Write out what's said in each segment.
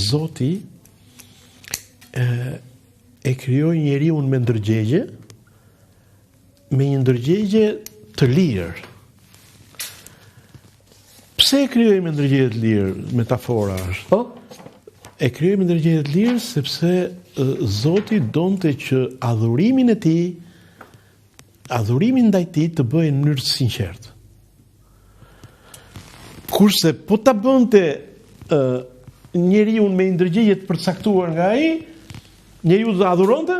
Zoti e krijoi njeriu me ndërgjegje, me një ndërgjegje të lirë. Pse e krijoi me ndërgjegje të lirë? Metafora është. E krijoi me ndërgjegje të lirë sepse Zoti donte që adhurimin e tij, adhurimin ndaj tij të bëhej në mënyrë të sinqertë. Kurse po ta bënte njeriu me ndërgjegje të përcaktuar nga ai, njeriu do ta adhuronte,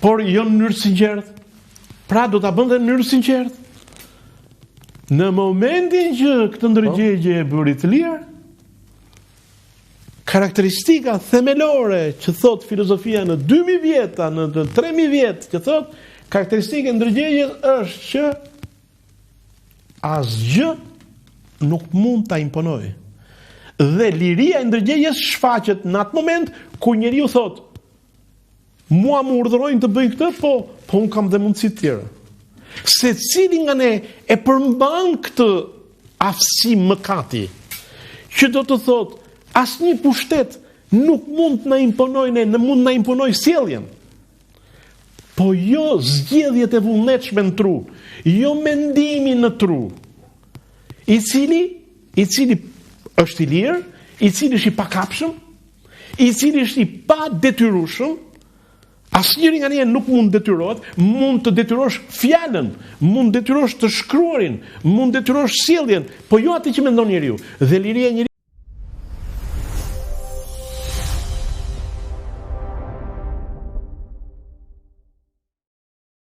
por jo në mënyrë të sinqertë. Pra do ta bënte në mënyrë të sinqertë. Në momentin që këtë ndërgjegje e bëri të lirë, karakteristika themelore që thot filozofia në 2000 vjeta, në 3000 vjet, që thot karakteristika e ndërgjegjes është që asgjë nuk mund ta imponojë. Dhe liria e ndërgjegjes shfaqet në atë moment ku njeriu thot: mua më urdhërojnë të bëj këtë, po unë kam dhe mundësi të tjera. Secili nga ne e përmban këtë aftësi mëkati, që do të thot asnjë pushtet nuk mund të na imponojë ne, në mund na imponojë sjelljen. Po jo zgjedhjet e vullnetshme në tru, jo mendimi në tru, i cili është i lirë, i cili është i pakapshëm, i cili është i pa detyrueshëm. Asnjëri nga ne nuk mund detyrohet, mund të detyrosh fjalën, mund detyrosh të shkruarin, mund detyrosh sjelljen, po jo atë që mendon njeriu. Dhe liria e njeriu